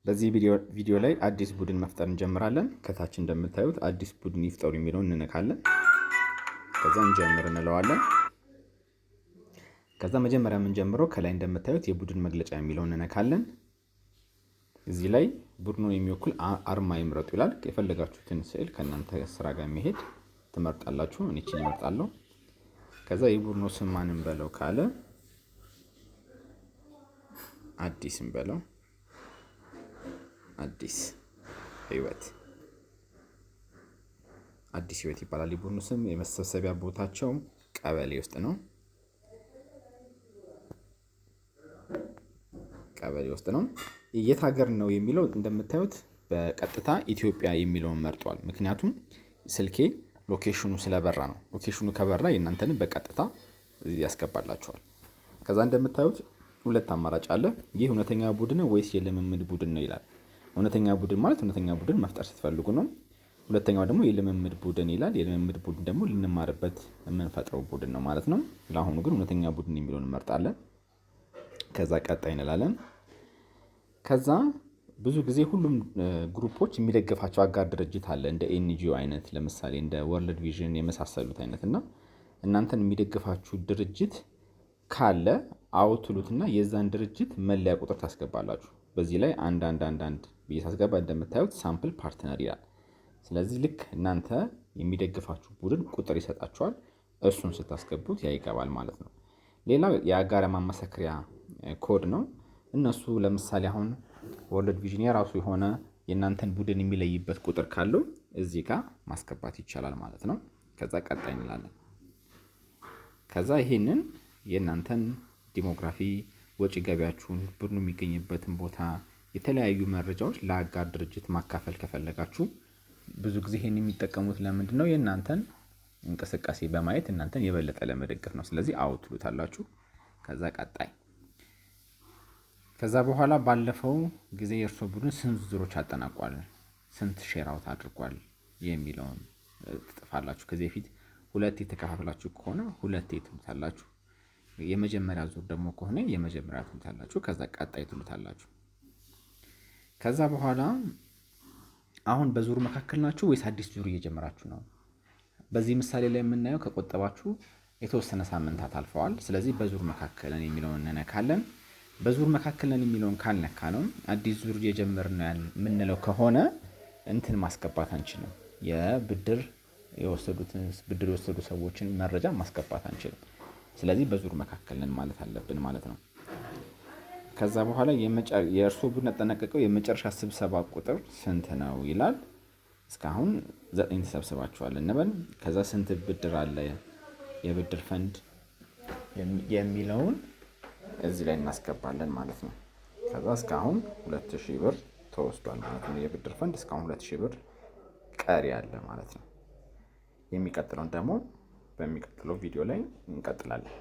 በዚህ ቪዲዮ ላይ አዲስ ቡድን መፍጠር እንጀምራለን። ከታች እንደምታዩት አዲስ ቡድን ይፍጠሩ የሚለውን እንነካለን። ከዛ እንጀምር እንለዋለን። ከዛ መጀመሪያ የምንጀምረው ከላይ እንደምታዩት የቡድን መግለጫ የሚለውን እንነካለን። እዚህ ላይ ቡድኑን የሚወክል አርማ ይምረጡ ይላል። የፈለጋችሁትን ስዕል ከእናንተ ስራ ጋር የሚሄድ ትመርጣላችሁ። እኔ እቺን እመርጣለሁ። ከዛ የቡድኑ ስም ማንን በለው ካለ አዲስ እንበለው። አዲስ ህይወት ይባላል የቡድኑ ስም። የመሰብሰቢያ ቦታቸው ቀበሌ ውስጥ ነው። የት ሀገር ነው የሚለው እንደምታዩት በቀጥታ ኢትዮጵያ የሚለውን መርጧል። ምክንያቱም ስልኬ ሎኬሽኑ ስለበራ ነው። ሎኬሽኑ ከበራ የእናንተን በቀጥታ ያስገባላችኋል። ከዛ እንደምታዩት ሁለት አማራጭ አለ። ይህ እውነተኛ ቡድን ወይስ የልምምድ ቡድን ነው ይላል። እውነተኛ ቡድን ማለት እውነተኛ ቡድን መፍጠር ስትፈልጉ ነው። ሁለተኛው ደግሞ የልምምድ ቡድን ይላል። የልምምድ ቡድን ደግሞ ልንማርበት የምንፈጥረው ቡድን ነው ማለት ነው። ለአሁኑ ግን እውነተኛ ቡድን የሚለውን እንመርጣለን። ከዛ ቀጣይ እንላለን። ከዛ ብዙ ጊዜ ሁሉም ግሩፖች የሚደግፋቸው አጋር ድርጅት አለ፣ እንደ ኤንጂኦ አይነት ለምሳሌ እንደ ወርልድ ቪዥን የመሳሰሉት አይነት እና እናንተን የሚደግፋችሁ ድርጅት ካለ አውትሉትና የዛን ድርጅት መለያ ቁጥር ታስገባላችሁ። በዚህ ላይ አንድ ብዬ ሳስገባ እንደምታዩት ሳምፕል ፓርትነር ይላል። ስለዚህ ልክ እናንተ የሚደግፋችሁ ቡድን ቁጥር ይሰጣችኋል። እሱን ስታስገቡት ያ ይገባል ማለት ነው። ሌላው የአጋር ማመሰከሪያ ኮድ ነው። እነሱ ለምሳሌ አሁን ወርልድ ቪዥን የራሱ የሆነ የእናንተን ቡድን የሚለይበት ቁጥር ካለው እዚህ ጋር ማስገባት ይቻላል ማለት ነው። ከዛ ቀጣይ እንላለን። ከዛ ይሄንን የእናንተን ዲሞግራፊ፣ ወጪ ገቢያችሁን፣ ቡድኑ የሚገኝበትን ቦታ፣ የተለያዩ መረጃዎች ለአጋር ድርጅት ማካፈል ከፈለጋችሁ ብዙ ጊዜ ይሄን የሚጠቀሙት ለምንድን ነው? የእናንተን እንቅስቃሴ በማየት እናንተን የበለጠ ለመደገፍ ነው። ስለዚህ አውትሉታላችሁ። ከዛ ቀጣይ ከዛ በኋላ ባለፈው ጊዜ የእርሶ ቡድን ስንት ዙሮች አጠናቋል፣ ስንት ሼር አውት አድርጓል የሚለውን ትጽፋላችሁ። ከዚህ በፊት ሁለቴ ተከፋፍላችሁ ከሆነ ሁለቴ ትሉታላችሁ። የመጀመሪያ ዙር ደግሞ ከሆነ የመጀመሪያ ትሉታላችሁ። ከዛ ቀጣይ ትሉታላችሁ። ከዛ በኋላ አሁን በዙር መካከል ናችሁ ወይስ አዲስ ዙር እየጀመራችሁ ነው? በዚህ ምሳሌ ላይ የምናየው ከቆጠባችሁ የተወሰነ ሳምንታት አልፈዋል። ስለዚህ በዙር መካከል ነን የሚለውን እንነካለን። በዙር መካከል ነን የሚለውን ካልነካ ነው አዲስ ዙር እየጀመርን ነው የምንለው ከሆነ እንትን ማስገባት አንችልም። የብድር የወሰዱ ሰዎችን መረጃ ማስገባት አንችልም። ስለዚህ በዙር መካከል ነን ማለት አለብን ማለት ነው። ከዛ በኋላ የእርሶ ቡድን ያጠናቀቀው የመጨረሻ ስብሰባ ቁጥር ስንት ነው ይላል። እስካሁን 9 ተሰብስባችኋል እንበል። ከዛ ስንት ብድር አለ የብድር ፈንድ የሚለውን እዚህ ላይ እናስገባለን ማለት ነው። ከዛ እስካሁን 2000 ብር ተወስዷል ማለት ነው። የብድር ፈንድ እስካሁን 2000 ብር ቀሪ አለ ማለት ነው። የሚቀጥለውን ደግሞ በሚቀጥለው ቪዲዮ ላይ እንቀጥላለን።